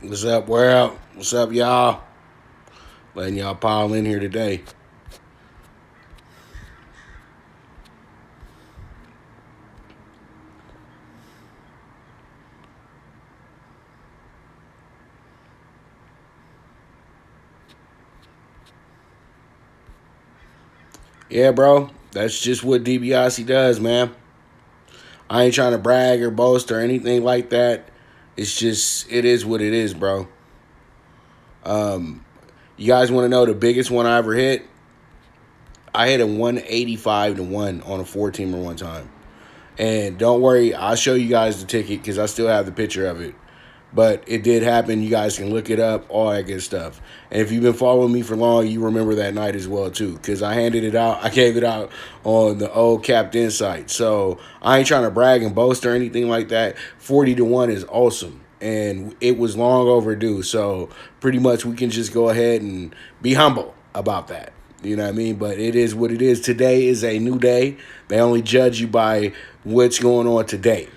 What's up, world? What's up, y'all? Letting y'all pile in here today. Yeah, bro. That's just what DiBiase does, man. I ain't trying to brag or boast or anything like that. It's just, it is what it is, bro. You guys want to know the biggest one I ever hit? I hit a 185 to 1 on a 4-teamer one time. And don't worry, I'll show you guys the ticket because I still have the picture of it. But it did happen. You guys can look it up, all that good stuff. And if you've been following me for long, you remember that night as well, too. Because I handed it out. I gave it out on the old Capped Insight. So I ain't trying to brag and boast or anything like that. 40 to 1 is awesome. And it was long overdue. So pretty much we can just go ahead and be humble about that. You know what I mean? But it is what it is. Today is a new day. They only judge you by what's going on today.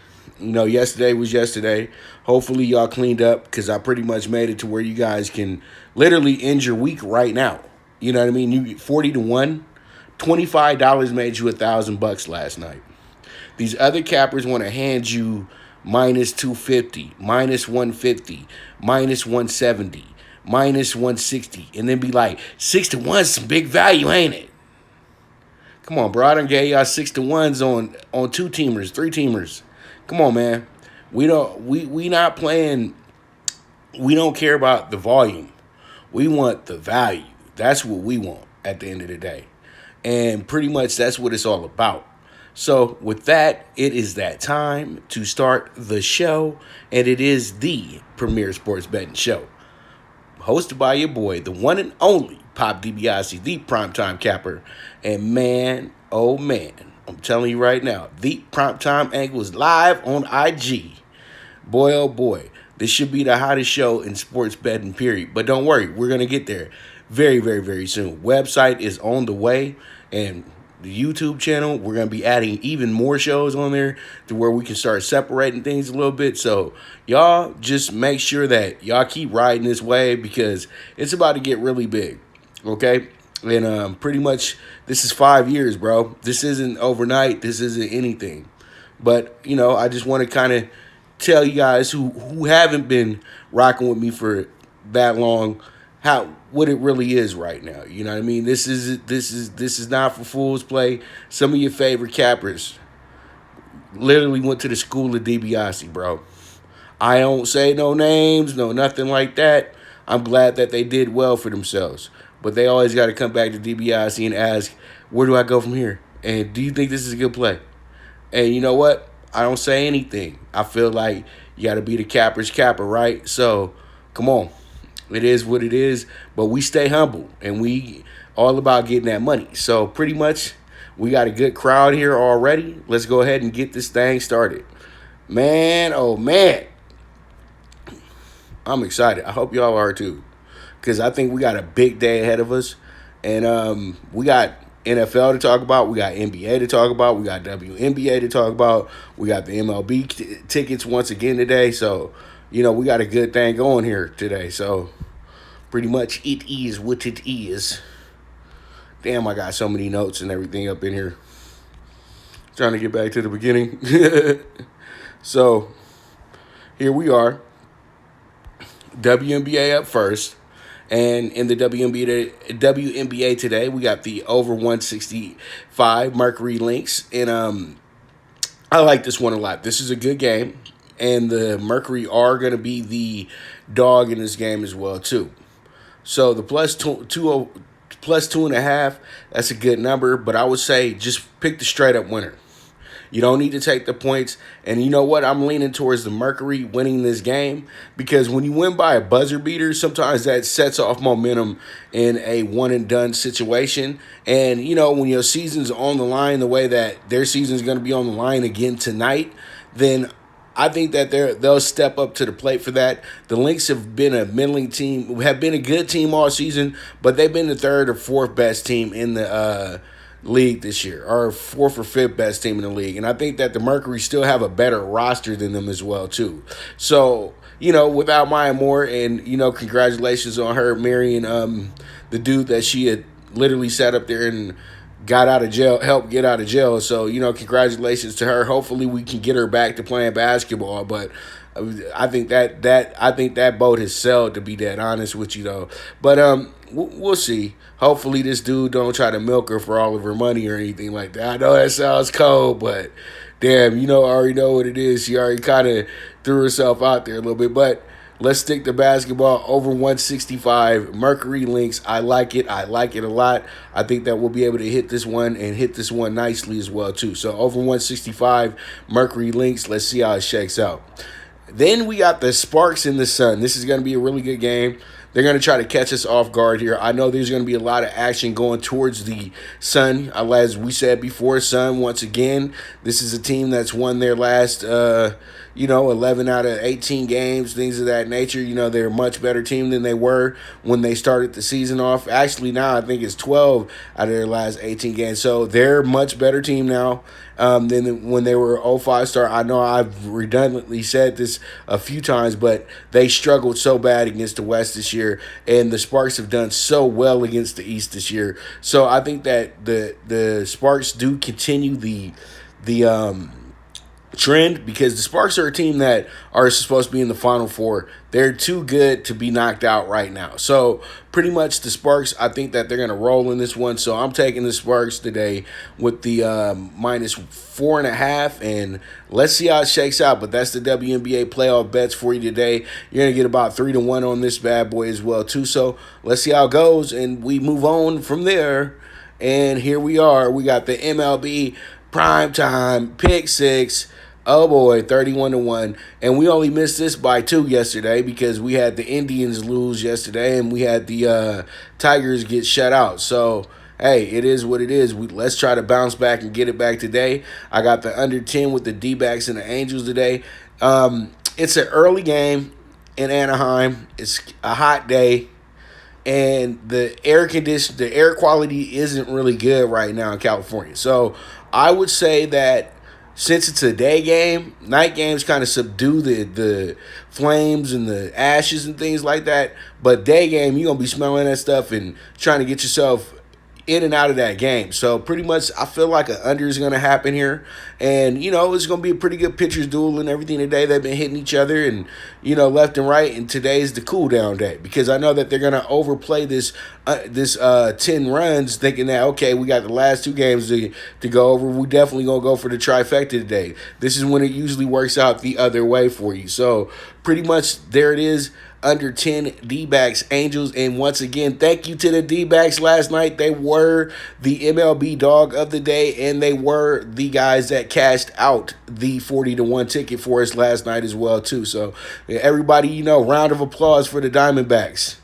You know, yesterday was yesterday. Hopefully y'all cleaned up because I pretty much made it to where you guys can literally end your week right now. You know what I mean? You get 40 to 1. $25 made you $1,000 last night. These other cappers want to hand you minus 250, minus 150, minus 170, minus 160, and then be like, 6 to 1 is some big value, ain't it? Come on, bro. I done gave y'all 6 to 1s on 2-teamers, 3-teamers. Come on, man. We not playing. We don't care about the volume. We want the value. That's what we want at the end of the day. And pretty much that's what it's all about. So with that, it is that time to start the show. And it is the premier sports betting show. Hosted by your boy, the one and only Pop DiBiase, the primetime capper. And man, oh man, I'm telling you right now, the PrimeTimeAngles Live on IG. Boy, oh boy, this should be the hottest show in sports betting, period. But don't worry, we're going to get there very, very, very soon. Website is on the way, and the YouTube channel, we're going to be adding even more shows on there to where we can start separating things a little bit. So y'all just make sure that y'all keep riding this wave because it's about to get really big, okay? And pretty much this is 5 years, bro. This isn't overnight. This isn't anything. But, you know, I just want to kind of tell you guys who haven't been rocking with me for that long what it really is right now. You know what I mean? This is not for fools play. Some of your favorite cappers literally went to the school of DiBiase, bro. I don't say no names, no nothing like that. I'm glad that they did well for themselves. But they always got to come back to DiBiase and ask, where do I go from here? And do you think this is a good play? And you know what? I don't say anything. I feel like you got to be the capper's capper, right? So, come on. It is what it is. But we stay humble, and we all about getting that money. So, pretty much, we got a good crowd here already. Let's go ahead and get this thing started. Man, oh, man. I'm excited. I hope y'all are, too. Because I think we got a big day ahead of us. And we got NFL to talk about. We got NBA to talk about. We got WNBA to talk about. We got the MLB tickets once again today. So, you know, we got a good thing going here today. So, pretty much it is what it is. Damn, I got so many notes and everything up in here. Trying to get back to the beginning. So, here we are. WNBA up first. And in the WNBA today, we got the over 165 Mercury Lynx. And I like this one a lot. This is a good game. And the Mercury are going to be the dog in this game as well, too. So the plus 2.5, that's a good number. But I would say just pick the straight-up winner. You don't need to take the points. And you know what? I'm leaning towards the Mercury winning this game because when you win by a buzzer beater, sometimes that sets off momentum in a one-and-done situation. And, you know, when your season's on the line the way that their season's going to be on the line again tonight, then I think that they'll step up to the plate for that. The Lynx have been a middling team, have been a good team all season, but they've been the third or fourth best team in the league this year, or fourth or fifth best team in the league. And I think that the Mercury still have a better roster than them as well, too. So, without Maya Moore, and, congratulations on her marrying the dude that she had literally sat up there and got out of jail, helped get out of jail. So, congratulations to her. Hopefully we can get her back to playing basketball. But I think that boat has sailed, to be dead honest with you, though. But we'll see. Hopefully this dude don't try to milk her for all of her money or anything like that. I know that sounds cold, but damn, I already know what it is. She already kind of threw herself out there a little bit. But let's stick to basketball. Over 165 Mercury links. I like it. I like it a lot. I think that we'll be able to hit this one and hit this one nicely as well, too. So over 165 Mercury links. Let's see how it shakes out. Then we got the Sparks and the Sun. This is going to be a really good game. They're going to try to catch us off guard here. I know there's going to be a lot of action going towards the Sun. As we said before, Sun, once again, this is a team that's won their last, 11 out of 18 games, things of that nature. They're a much better team than they were when they started the season off. Actually, now I think it's 12 out of their last 18 games. So they're a much better team now than when they were 05 star. I know I've redundantly said this a few times, but they struggled so bad against the West this year, and the Sparks have done so well against the East this year. So I think that the Sparks do continue the trend, because the Sparks are a team that are supposed to be in the Final Four. They're too good to be knocked out right now. So pretty much the Sparks, I think that they're going to roll in this one. So I'm taking the Sparks today with the -4.5, and let's see how it shakes out. But that's the WNBA playoff bets for you today. You're going to get about 3-1 on this bad boy as well, too. So let's see how it goes, and we move on from there. And here we are. We got the MLB PrimeTime PK6. Oh boy, 31-1. And we only missed this by 2 yesterday because we had the Indians lose yesterday and we had the Tigers get shut out. So, hey, it is what it is. Let's try to bounce back and get it back today. I got the under 10 with the D-backs and the Angels today. It's an early game in Anaheim. It's a hot day. And the air quality isn't really good right now in California. So I would say that since it's a day game, night games kind of subdue the flames and the ashes and things like that. But day game, you're going to be smelling that stuff and trying to get yourself in and out of that game. So pretty much I feel like an under is going to happen here. And, it's going to be a pretty good pitcher's duel and everything today. They've been hitting each other and, left and right. And today's the cool down day because I know that they're going to overplay this 10 runs thinking that, okay, we got the last 2 games to go over. We definitely going to go for the trifecta today. This is when it usually works out the other way for you. So pretty much there it is. Under 10 D-backs Angels. And once again, thank you to the D-backs last night. They were the MLB dog of the day, and they were the guys that cashed out the 40-1 ticket for us last night as well, too. So everybody, round of applause for the Diamondbacks.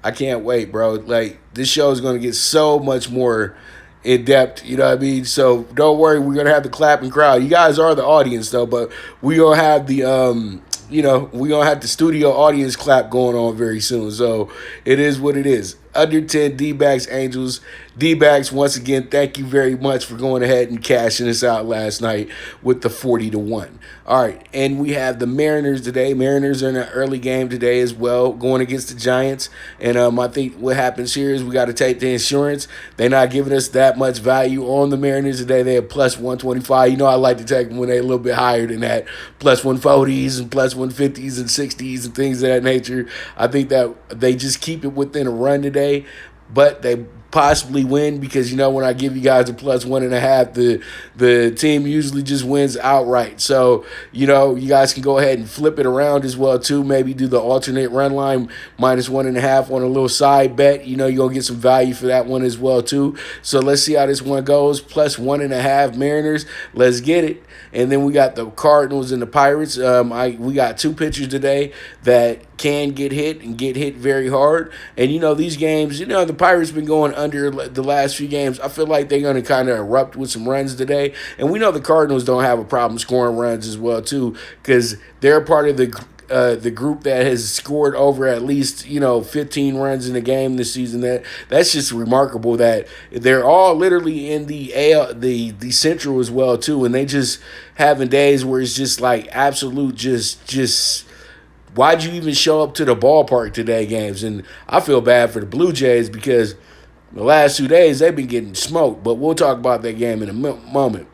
I can't wait, bro. Like, this show is going to get so much more in depth, you know what I mean? So don't worry, we're going to have the clapping crowd. You guys are the audience, though, but we're going to have the we're going to have the studio audience clap going on very soon. So it is what it is. Under 10 D-backs Angels. D-backs, once again, thank you very much for going ahead and cashing us out last night with the 40-1. All right, and we have the Mariners today. Mariners are in an early game today as well, going against the Giants. And I think what happens here is we got to take the insurance. They're not giving us that much value on the Mariners today. They have plus 125. I like to take them when they're a little bit higher than that, plus 140s and plus 150s and 60s and things of that nature. I think that they just keep it within a run today, but they possibly win because, when I give you guys a plus 1.5, the team usually just wins outright. So, you guys can go ahead and flip it around as well, too. Maybe do the alternate run line minus 1.5 on a little side bet. You're going to get some value for that one as well, too. So let's see how this one goes. Plus 1.5 Mariners. Let's get it. And then we got the Cardinals and the Pirates. We got 2 pitchers today that can get hit and get hit very hard. And, these games, the Pirates been going under the last few games. I feel like they're going to kind of erupt with some runs today. And we know the Cardinals don't have a problem scoring runs as well, too, because they're a part of the the group that has scored over at least 15 runs in a game this season. That's just remarkable that they're all literally in the the Central as well too, and they just having days where it's just like absolute just. Why'd you even show up to the ballpark today games? And I feel bad for the Blue Jays because the last 2 days they've been getting smoked. But we'll talk about that game in a moment.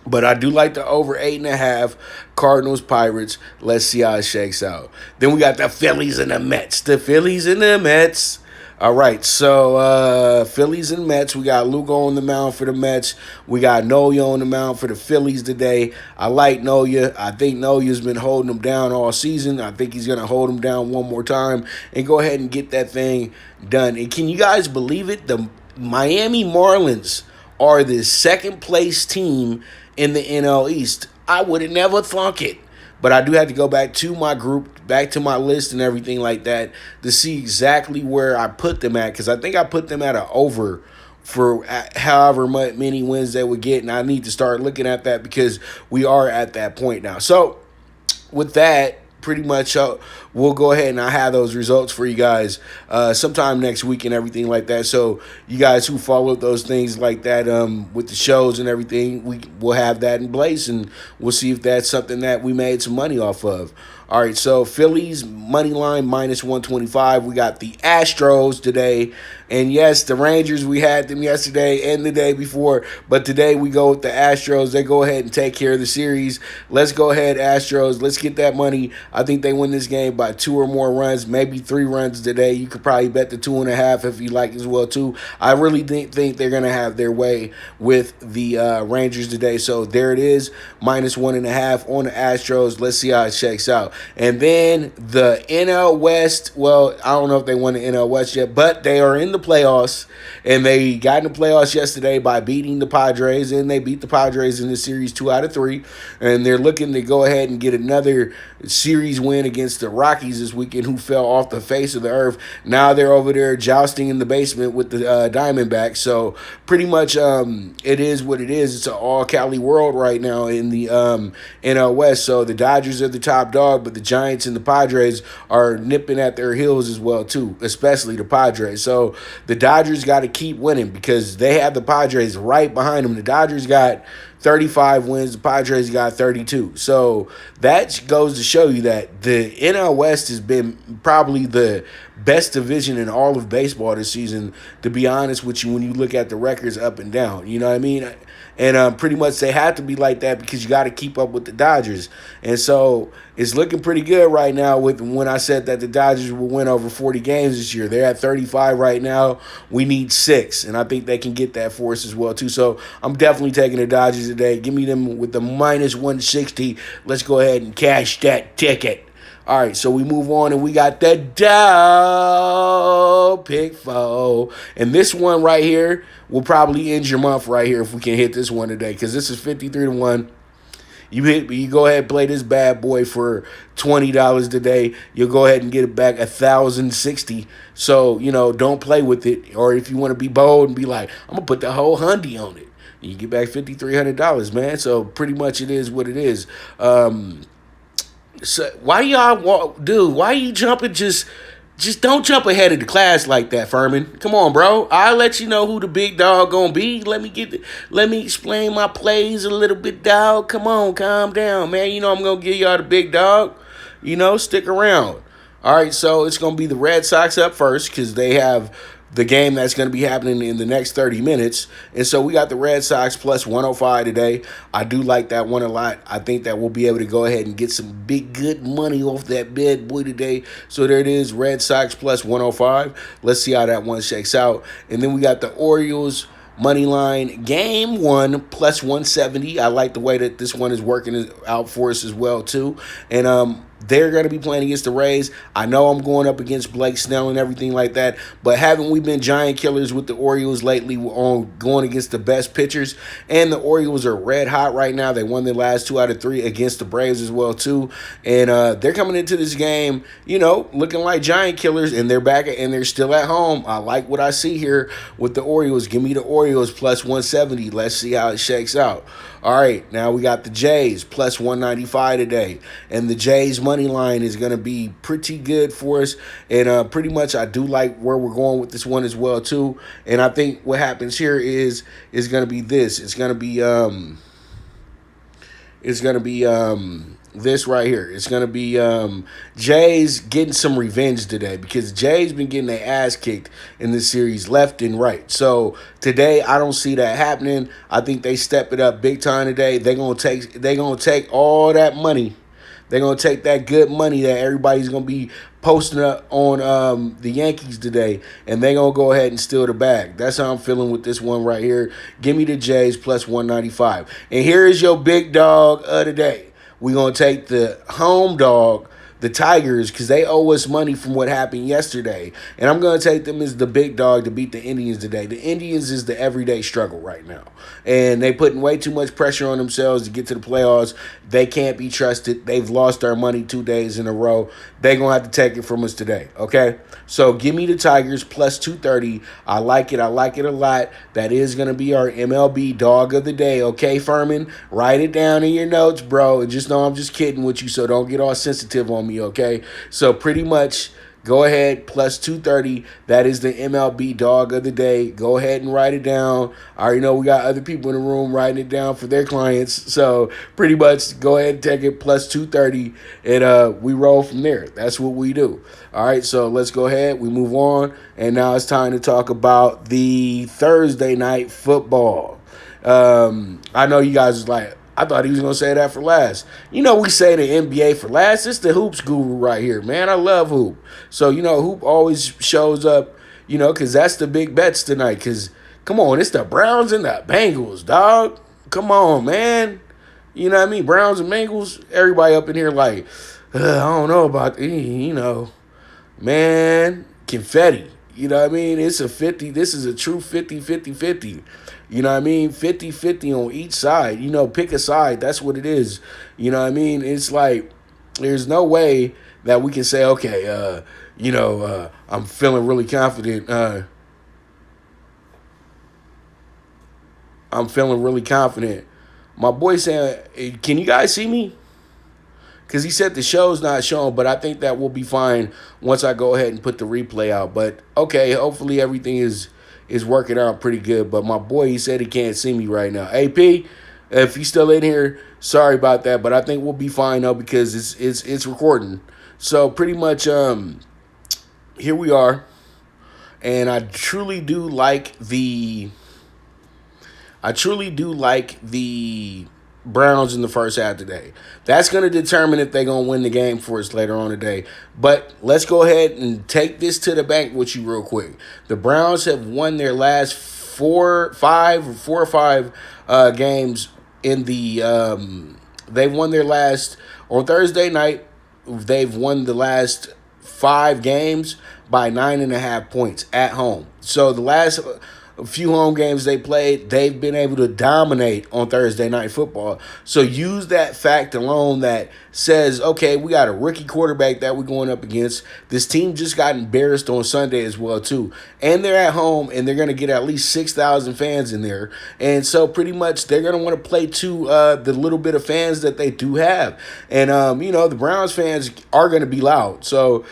But I do like the over 8.5 Cardinals Pirates. Let's see how it shakes out. Then we got the Phillies and the Mets. The Phillies and the Mets. All right, so Phillies and Mets. We got Lugo on the mound for the Mets. We got Noya on the mound for the Phillies today. I like Noya. I think Noya's been holding them down all season. I think he's going to hold them down one more time and go ahead and get that thing done. And can you guys believe it? The Miami Marlins are the second-place team in the NL East. I would have never thunk it. But I do have to go back to my group, back to my list and everything like that to see exactly where I put them at. Because I think I put them at an over for however many wins they would get. And I need to start looking at that because we are at that point now. So with that, pretty much we'll go ahead and I have those results for you guys sometime next week and everything like that. So you guys who followed those things like that with the shows and everything, we'll have that in place and we'll see if that's something that we made some money off of. All right, so Phillies money line minus 125. We got the Astros today. And yes, the Rangers, we had them yesterday and the day before. But today we go with the Astros. They go ahead and take care of the series. Let's go ahead, Astros. Let's get that money. I think they win this game by 2 or more runs, maybe 3 runs today. You could probably bet the 2.5 if you like as well, too. I really think they're going to have their way with the Rangers today. So there it is, minus 1.5 on the Astros. Let's see how it shakes out. And then the NL West, well, I don't know if they won the NL West yet, but they are in the playoffs, and they got in the playoffs yesterday by beating the Padres, and they beat the Padres in the series 2 out of 3, and they're looking to go ahead and get another series win against the Rockies this weekend, who fell off the face of the earth. Now they're over there jousting in the basement with the Diamondbacks, so pretty much it is what it is. It's an all-Cali world right now in the NL West, so the Dodgers are the top dog, but the Giants and the Padres are nipping at their heels as well, too, especially the Padres. So the Dodgers got to keep winning because they have the Padres right behind them. The Dodgers got 35 wins. The Padres got 32. So that goes to show you that the NL West has been probably the best division in all of baseball this season, to be honest with you, when you look at the records up and down. You know what I mean? And pretty much they have to be like that because you got to keep up with the Dodgers. And so it's looking pretty good right now with when I said that the Dodgers will win over 40 games this year. They're at 35 right now. We need 6, and I think they can get that for us as well, too. So I'm definitely taking the Dodgers today. Give me them with the minus 160. Let's go ahead and cash that ticket. All right, so we move on, and we got the Dog PK4. And this one right here will probably end your month right here if we can hit this one today, because this is 53-1. You go ahead and play this bad boy for $20 today. You'll go ahead and get it back $1,060. So, don't play with it. Or if you want to be bold and be like, I'm going to put the whole hundy on it, you get back $5,300, man. So pretty much it is what it is. So why are you jumping? Just don't jump ahead of the class like that, Furman. Come on, bro. I'll let you know who the big dog gonna be. Let me explain my plays a little bit, dog. Come on, calm down, man. I'm gonna give y'all the big dog. Stick around. All right, so it's gonna be the Red Sox up first because they have the game that's going to be happening in the next 30 minutes. And so we got the Red Sox plus 105 today. I do like that one a lot. I think that we'll be able to go ahead and get some big, good money off that bad boy today. So there it is, Red Sox plus 105. Let's see how that one shakes out. And then we got the Orioles money line game 1 plus 170. I like the way that this one is working out for us as well, too. And they're going to be playing against the Rays. I know I'm going up against Blake Snell and everything like that, but haven't we been giant killers with the Orioles lately on going against the best pitchers? And the Orioles are red hot right now. They won their last 2 out of 3 against the Braves as well, too. And they're coming into this game, looking like giant killers, and they're back and they're still at home. I like what I see here with the Orioles. Give me the Orioles plus 170. Let's see how it shakes out. All right, now we got the Jays plus 195 today. And the Jays money money line is going to be pretty good for us. And pretty much I do like where we're going with this one as well, too. And I think what happens here is going to be this. It's going to be this right here. It's going to be Jay's getting some revenge today because Jay's been getting their ass kicked in this series left and right. So today I don't see that happening. I think they step it up big time today. They're going to take all that money. They're going to take that good money that everybody's going to be posting up on the Yankees today, and they're going to go ahead and steal the bag. That's how I'm feeling with this one right here. Give me the Jays plus 195. And here is your big dog of the day. We're going to take the home dog, the Tigers, because they owe us money from what happened yesterday. And I'm going to take them as the big dog to beat the Indians today. The Indians is the everyday struggle right now. And they putting way too much pressure on themselves to get to the playoffs. They can't be trusted. They've lost their money 2 days in a row. They're going to have to take it from us today, okay? So give me the Tigers plus 230. I like it. I like it a lot. That is going to be our MLB dog of the day, okay, Furman? Write it down in your notes, bro. And just know I'm just kidding with you, so don't get all sensitive on me, okay? So pretty much go ahead, plus 230. That is the MLB dog of the day. Go ahead and write it down. I already know we got other people in the room writing it down for their clients. So pretty much go ahead and take it plus 230, and we roll from there. That's what we do. All right, so let's go ahead. We move on, and now it's time to talk about the Thursday night football. I know you guys was like, I thought he was going to say that for last. You know, we say the NBA for last. It's the hoops guru right here, man. I love hoop. So, you know, hoop always shows up, you know, because that's the big bets tonight. Because, come on, it's the Browns and the Bengals, dog. Come on, man. You know what I mean? Browns and Bengals, everybody up in here like, I don't know about, you know, man, confetti. You know what I mean? It's a 50. This is a true 50-50-50. You know what I mean? 50-50 on each side. You know, pick a side. That's what it is. You know what I mean? It's like there's no way that we can say, okay, I'm feeling really confident. I'm feeling really confident. My boy saying, can you guys see me? Because he said the show's not showing, but I think that will be fine once I go ahead and put the replay out. But, okay, hopefully everything is working out pretty good. But my boy, he said he can't see me right now. AP, if he's still in here, sorry about that. But I think we'll be fine, though, because it's recording. So, pretty much, here we are. And I truly do like the Browns in the first half today. That's going to determine if they're going to win the game for us later on today. But let's go ahead and take this to the bank with you real quick. The Browns have won their last four or five games in the they've won their last on Thursday night. They've won the last 5 games by 9.5 points at home. So the last few home games they played, they've been able to dominate on Thursday night football. So use that fact alone that says, okay, we got a rookie quarterback that we're going up against. This team just got embarrassed on Sunday as well, too. And they're at home, and they're going to get at least 6,000 fans in there. And so pretty much they're going to want to play to the little bit of fans that they do have. And, the Browns fans are going to be loud. So,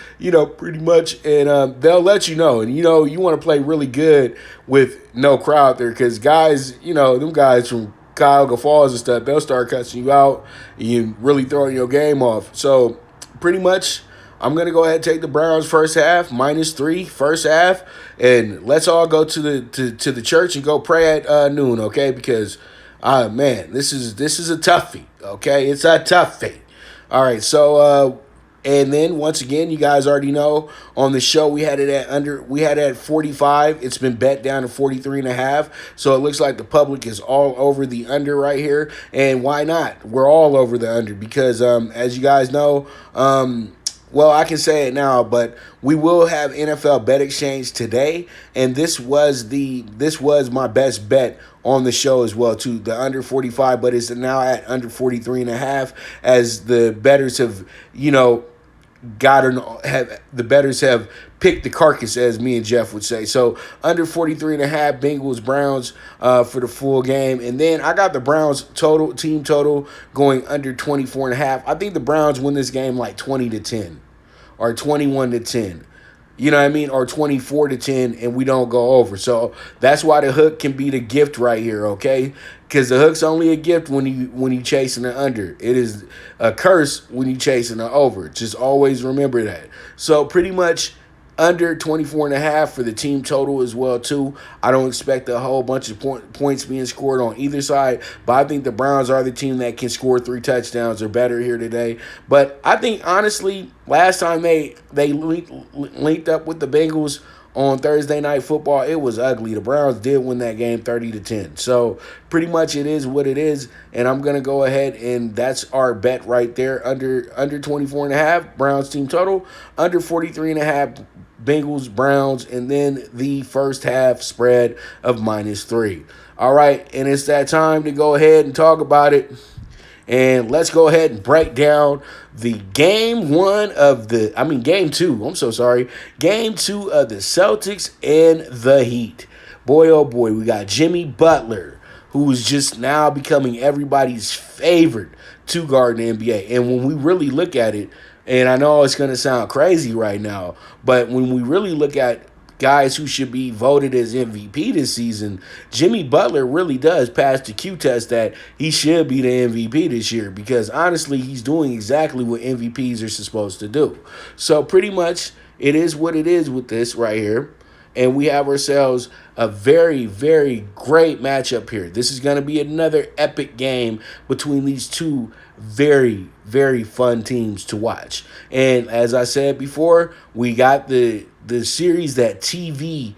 pretty much, and they'll let you know. And, you want to play really good with no crowd there because guys, them guys from Cuyahoga Falls and stuff, they'll start cussing you out and you really throwing your game off. So pretty much I'm going to go ahead and take the Browns first half, -3 first half, and let's all go to the church and go pray at noon, okay? Because, man, this is a toughie, okay? It's a toughie. All right, so and then once again, you guys already know on the show we had it at 45. It's been bet down to 43.5. So it looks like the public is all over the under right here. And why not? We're all over the under because as you guys know, well, I can say it now, but we will have NFL Bet Exchange today, and this was my best bet on the show as well too. The under 45, but it's now at under 43.5 as the bettors have the bettors have picked the carcass, as me and Jeff would say. So under 43.5 Bengals Browns for the full game. And then I got the Browns team total going under 24.5. I think the Browns win this game like 20-10 or 21-10. You know what I mean? Or 24-10, and we don't go over. So that's why the hook can be the gift right here, okay? Because the hook's only a gift when you chasing the under. It is a curse when you chasing the over. Just always remember that. So pretty much under 24.5 for the team total as well, too. I don't expect a whole bunch of points being scored on either side, but I think the Browns are the team that can score 3 touchdowns or better here today. But I think, honestly, last time they linked up with the Bengals on Thursday Night Football, it was ugly. The Browns did win that game 30-10. So pretty much it is what it is, and I'm going to go ahead, and that's our bet right there. Under 24.5 Browns team total, under 43.5 Bengals Browns, and then the first half spread of -3. All right, and it's that time to go ahead and talk about it. And let's go ahead and break down the game two of the Celtics and the Heat. Boy, oh boy, we got Jimmy Butler, who is just now becoming everybody's favorite two guard in the NBA. And when we really look at it, and I know it's going to sound crazy right now, but when we really look at guys who should be voted as MVP this season, Jimmy Butler really does pass the Q test that he should be the MVP this year, because honestly, he's doing exactly what MVPs are supposed to do. So pretty much it is what it is with this right here. And we have ourselves a very, very great matchup here. This is going to be another epic game between these two very, very fun teams to watch. And as I said before, we got the series that TV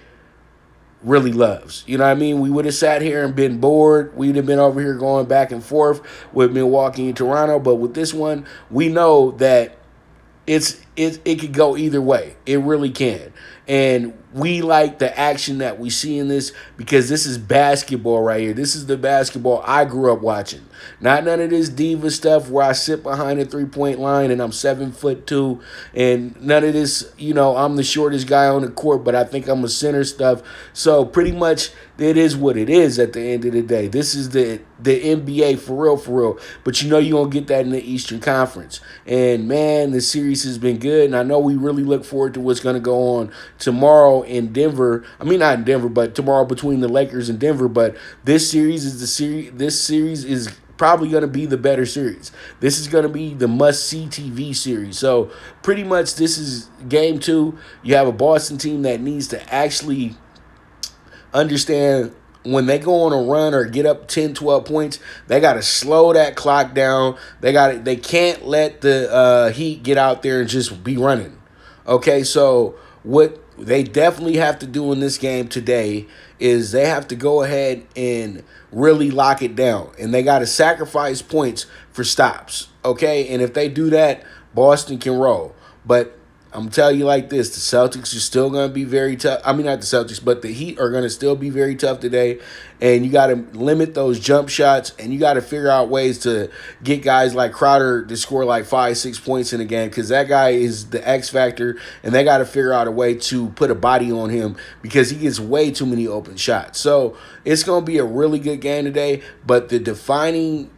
really loves. You know what I mean? We would have sat here and been bored. We'd have been over here going back and forth with Milwaukee and Toronto. But with this one, we know that it could go either way. It really can. And we like the action that we see in this, because this is basketball right here. This is the basketball I grew up watching. Not none of this diva stuff where I sit behind a three-point line and I'm 7'2", and none of this, I'm the shortest guy on the court, but I think I'm a center stuff. So pretty much it is what it is at the end of the day. This is the NBA for real. But you're going to get that in the Eastern Conference. And, man, the series has been good. And I know we really look forward to what's going to go on tomorrow in Denver. I mean, not in Denver, but tomorrow between the Lakers and Denver. But this series is probably going to be the better series. This is going to be the must-see TV series. So pretty much this is game 2. You have a Boston team that needs to actually understand when they go on a run or get up 10, 12 points, they got to slow that clock down. They can't let the Heat get out there and just be running. Okay, so what they definitely have to do in this game today is they have to go ahead and really lock it down. And they got to sacrifice points for stops. Okay, and if they do that, Boston can roll. But I'm telling you like this, the Celtics are still going to be very tough. I mean, not the Celtics, but the Heat are going to still be very tough today. And you got to limit those jump shots, and you got to figure out ways to get guys like Crowder to score like 5-6 points in a game, because that guy is the X factor, and they got to figure out a way to put a body on him because he gets way too many open shots. So it's going to be a really good game today, but the defining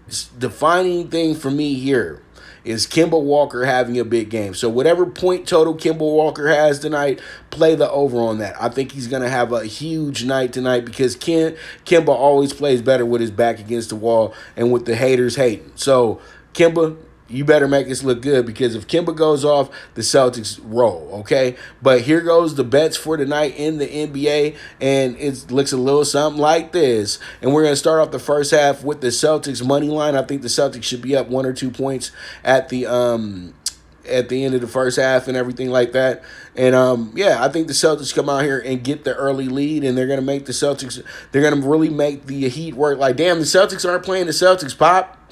thing for me here is Kemba Walker having a big game. So whatever point total Kemba Walker has tonight, play the over on that. I think he's going to have a huge night tonight, because Kemba always plays better with his back against the wall and with the haters hating. So Kemba, you better make this look good, because if Kemba goes off, the Celtics roll, okay? But here goes the bets for tonight in the NBA, and it looks a little something like this. And we're going to start off the first half with the Celtics money line. I think the Celtics should be up 1 or 2 points at the end of the first half and everything like that. And, I think the Celtics come out here and get the early lead, and they're going to make they're going to really make the Heat work. Like, damn, the Celtics aren't playing the Celtics, Pop.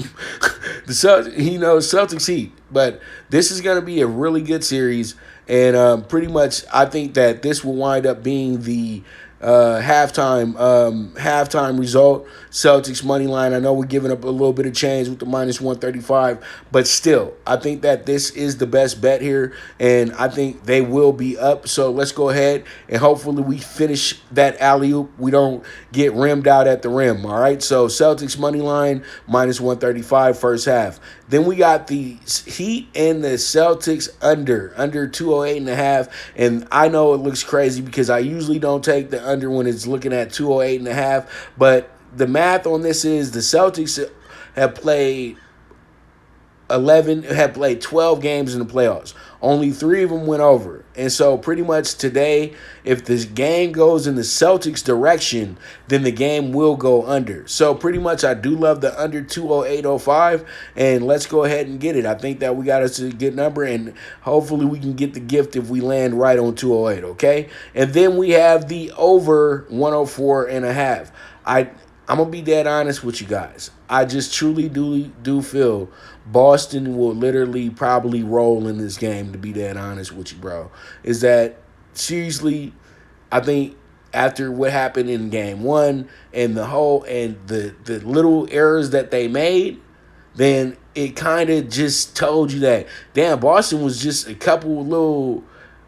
Celtics Heat. But this is going to be a really good series, and pretty much I think that this will wind up being the halftime result. Celtics money line. I know we're giving up a little bit of change with the -135, but still, I think that this is the best bet here, and I think they will be up. So let's go ahead and hopefully we finish that alley-oop. We don't get rimmed out at the rim. All right. So Celtics money line -135 first half. Then we got the Heat and the Celtics under 208.5. And I know it looks crazy because I usually don't take the under when it's looking at 208.5. But the math on this is the Celtics have played 12 games in the playoffs. Only 3 of them went over. And so pretty much today, if this game goes in the Celtics direction, then the game will go under. So pretty much I do love the under 208.05, and let's go ahead and get it. I think that we got us a good number, and hopefully we can get the gift if we land right on 208, okay? And then we have the over 104.5. I'm going to be dead honest with you guys. I just truly do feel Boston will literally probably roll in this game, to be dead honest with you, bro. Is that, seriously, I think after what happened in game 1 and the little errors that they made, then it kind of just told you that, damn, Boston was just a couple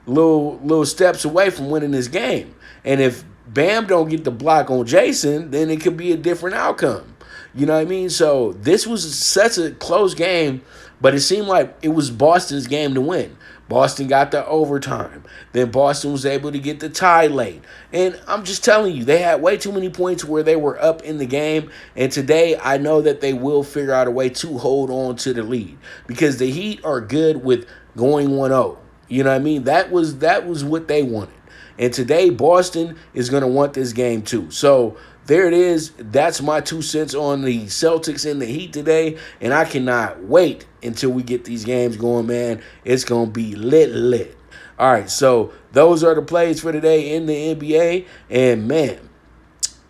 little steps away from winning this game. And if Bam don't get the block on Jason, then it could be a different outcome. You know what I mean? So this was such a close game, but it seemed like it was Boston's game to win. Boston got the overtime. Then Boston was able to get the tie late. And I'm just telling you, they had way too many points where they were up in the game. And today, I know that they will figure out a way to hold on to the lead, because the Heat are good with going 1-0. You know what I mean? That was what they wanted. And today, Boston is going to want this game too. So there it is. That's my 2 cents on the Celtics and the Heat today. And I cannot wait until we get these games going, man. It's going to be lit. All right, so those are the plays for today in the NBA. And, man,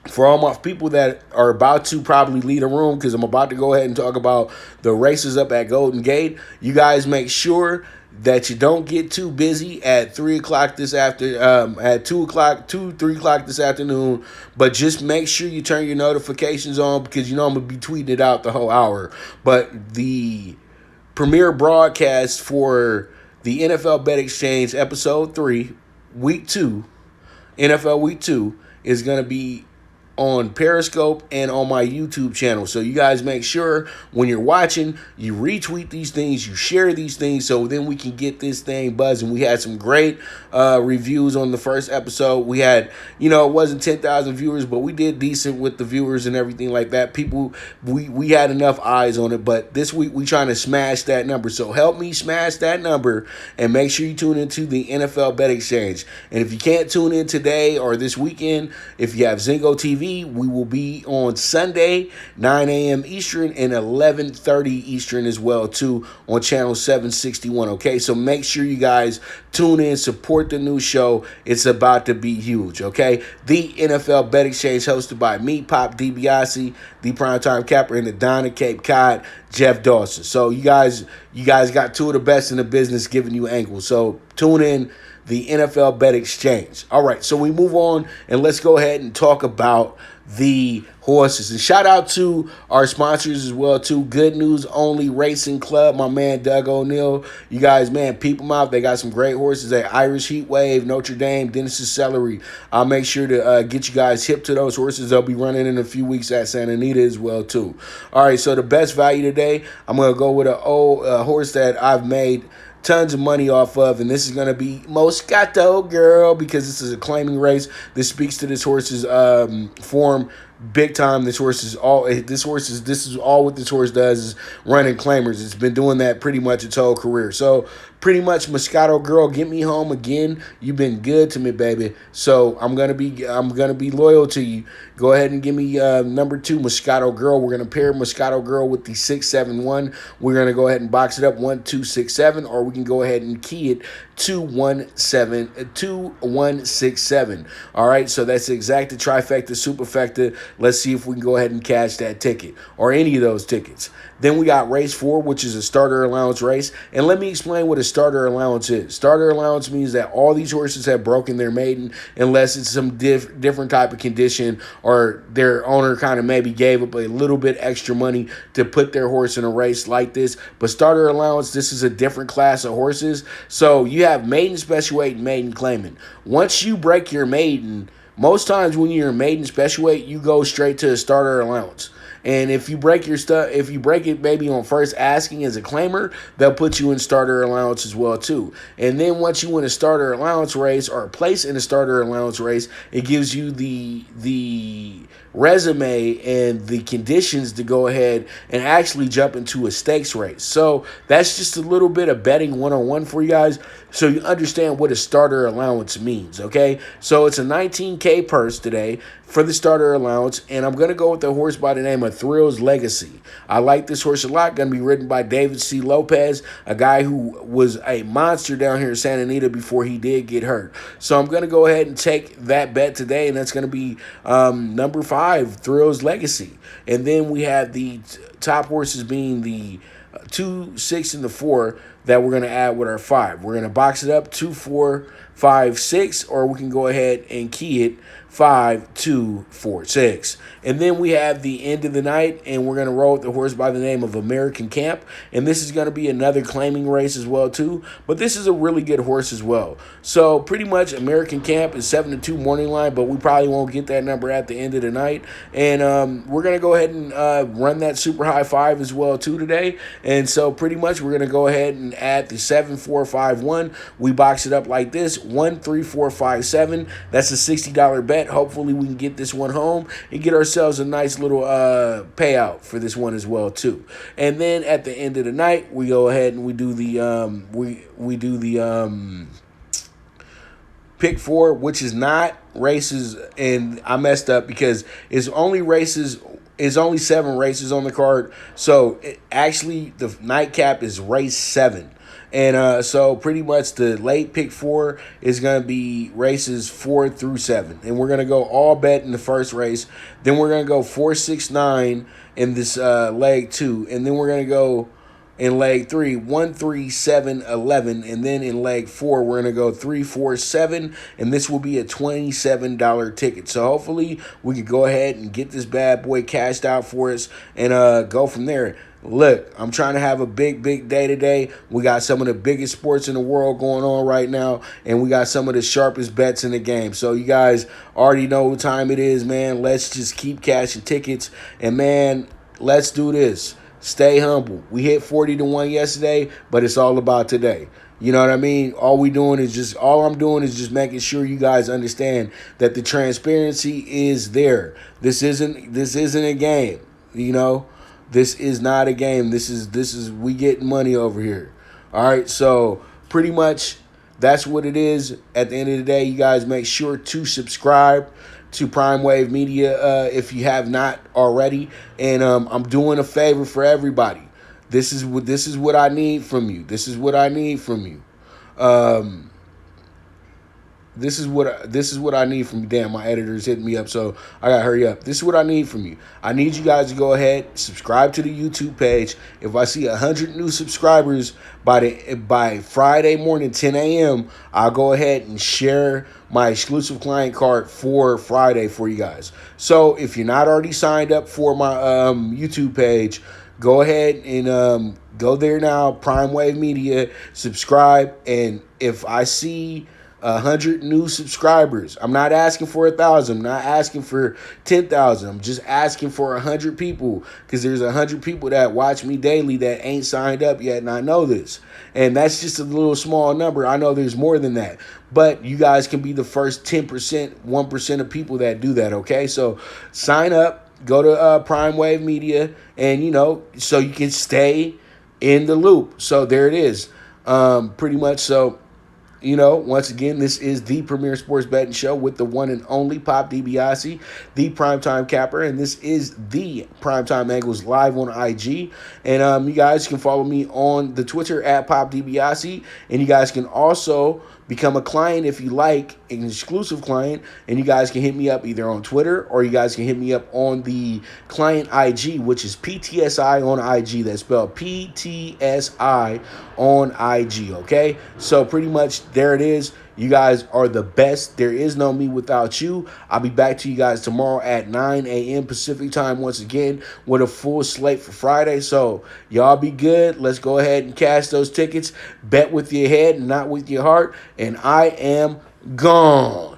for all my people that are about to probably leave a room, because I'm about to go ahead and talk about the races up at Golden Gate, you guys make sure that you don't get too busy at 3 o'clock at 2 o'clock, 3 o'clock this afternoon. But just make sure you turn your notifications on, because you know I'm going to be tweeting it out the whole hour. But the premiere broadcast for the NFL Bet Exchange episode 3, week 2, NFL week 2, is going to be on Periscope and on my YouTube channel. So you guys make sure when you're watching, you retweet these things, you share these things, so then we can get this thing buzzing. We had some great reviews on the first episode. We had, it wasn't 10,000 viewers, but we did decent with the viewers and everything like that. People, we had enough eyes on it, but this week we trying to smash that number. So help me smash that number, and make sure you tune into the NFL Bet Exchange. And if you can't tune in today or this weekend, if you have Zingo TV, we will be on Sunday, 9 a.m. Eastern and 11:30 Eastern as well, too, on channel 761, okay? So make sure you guys tune in, support the new show. It's about to be huge, okay? The NFL Bet Exchange, hosted by me, Pop DiBiase, the Primetime Capper, and the Don of Cape Cod, Jeff Dawson. So you guys got 2 of the best in the business giving you angles. So tune in, the NFL Bet Exchange. All right, so we move on, and let's go ahead and talk about the horses. And shout out to our sponsors as well, too. Good News Only Racing Club, my man Doug O'Neill. You guys, man, peep them out. They got some great horses at Irish Heat Wave, Notre Dame, Dennis's Celery. I'll make sure to get you guys hip to those horses. They'll be running in a few weeks at Santa Anita as well, too. All right, so the best value today, I'm going to go with an old horse that I've made tons of money off of, and this is going to be Moscato Girl, because this is a claiming race. This speaks to this horse's form big time. This is all what this horse does, is running claimers. It's been doing that pretty much its whole career. So pretty much, Moscato Girl, get me home again. You've been good to me, baby. So I'm gonna be loyal to you. Go ahead and give me number 2, Moscato Girl. We're gonna pair Moscato Girl with the 6-7-1. We're gonna go ahead and box it up 1-2-6-7, or we can go ahead and key it 2-1-7, 2-1-6-7. All right, so that's the exacta, trifecta, superfecta, Let's see if we can go ahead and cash that ticket or any of those tickets. Then we got race 4, which is a starter allowance race. And let me explain what a starter allowance is. Starter allowance means that all these horses have broken their maiden unless it's some different type of condition or their owner kind of maybe gave up a little bit extra money to put their horse in a race like this. But starter allowance, this is a different class of horses. So you have maiden special weight and maiden claimant. Once you break your maiden, most times when you're a maiden special weight, you go straight to a starter allowance. And if you break it maybe on first asking as a claimer, they'll put you in starter allowance as well too. And then once you win a starter allowance race or place in a starter allowance race, it gives you the resume and the conditions to go ahead and actually jump into a stakes race. So that's just a little bit of betting 101 for you guys, so you understand what a starter allowance means, okay? So it's a $19K purse today for the starter allowance, and I'm going to go with the horse by the name of Thrills Legacy. I like this horse a lot. Going to be ridden by David C. Lopez, a guy who was a monster down here in Santa Anita before he did get hurt. So I'm going to go ahead and take that bet today, and that's going to be number 5, Thrills Legacy. And then we have the top horses being the 2, 6, and the 4 that we're going to add with our 5. We're going to box it up 2, 4, 5, 6, or we can go ahead and key it 5, 2, 4, 6. And then we have the end of the night, and we're going to roll with the horse by the name of American Camp. And this is going to be another claiming race as well, too. But this is a really good horse as well. So pretty much American Camp is 7-2 morning line, but we probably won't get that number at the end of the night. And we're going to go ahead and run that super high 5 as well, too, today. And so pretty much we're going to go ahead and add the 7, 4, 5, 1. We box it up like this: 1, 3, 4, 5, 7. That's a $60 bet. Hopefully we can get this one home and get ourselves a nice little payout for this one as well too. And then at the end of the night, we go ahead and we do the we do the pick 4, which is not races, and I messed up because it's only 7 races on the card. So actually the nightcap is race 7. And so pretty much the late pick 4 is going to be races 4 through 7. And we're going to go all bet in the first race. Then we're going to go 4, 6, 9 in this leg 2. And then we're going to go in leg 3, 1, 3, 7, 11. And then in leg 4, we're going to go 3, 4, 7. And this will be a $27 ticket. So hopefully we can go ahead and get this bad boy cashed out for us and go from there. Look, I'm trying to have a big day today. We got some of the biggest sports in the world going on right now, and we got some of the sharpest bets in the game. So you guys already know what time it is, man. Let's just keep cashing tickets, and, man, let's do this. Stay humble. We hit 40-1 yesterday, but it's all about today. You know what I mean? All I'm doing is just making sure you guys understand that the transparency is there. This isn't a game, you know? This is not a game. This is we getting money over here. All right, so pretty much that's what it is. At the end of the day, you guys make sure to subscribe to Prime Wave Media if you have not already. And I'm doing a favor for everybody. This is what I need from you. This is what I need from you. This is what I need from you. Damn, my editor's hitting me up, so I gotta hurry up. This is what I need from you. I need you guys to go ahead, subscribe to the YouTube page. If I see 100 new subscribers by Friday morning, 10 a.m., I'll go ahead and share my exclusive client card for Friday for you guys. So if you're not already signed up for my YouTube page, go ahead and go there now, Prime Wave Media, subscribe, and if I see 100 new subscribers, I'm not asking for 1,000. I'm not asking for 10,000. I'm just asking for 100 people, because there's 100 people that watch me daily that ain't signed up yet, and I know this. And that's just a little small number. I know there's more than that. But you guys can be the first 10%, 1% of people that do that, okay? So sign up, go to Prime Wave Media, and, you know, so you can stay in the loop. So there it is. Pretty much so. You know, once again, this is the premier sports betting show with the one and only Pop DiBiase, the primetime capper, and this is the Primetime Angles Live on IG. And you guys can follow me on the Twitter at Pop DiBiase, and you guys can also become a client if you like, an exclusive client, and you guys can hit me up either on Twitter or you guys can hit me up on the client IG, which is PTSI on IG. That's spelled PTSI on IG, okay? So pretty much there it is. You guys are the best. There is no me without you. I'll be back to you guys tomorrow at 9 a.m. Pacific time once again with a full slate for Friday. So y'all be good. Let's go ahead and cash those tickets. Bet with your head, not with your heart. And I am gone.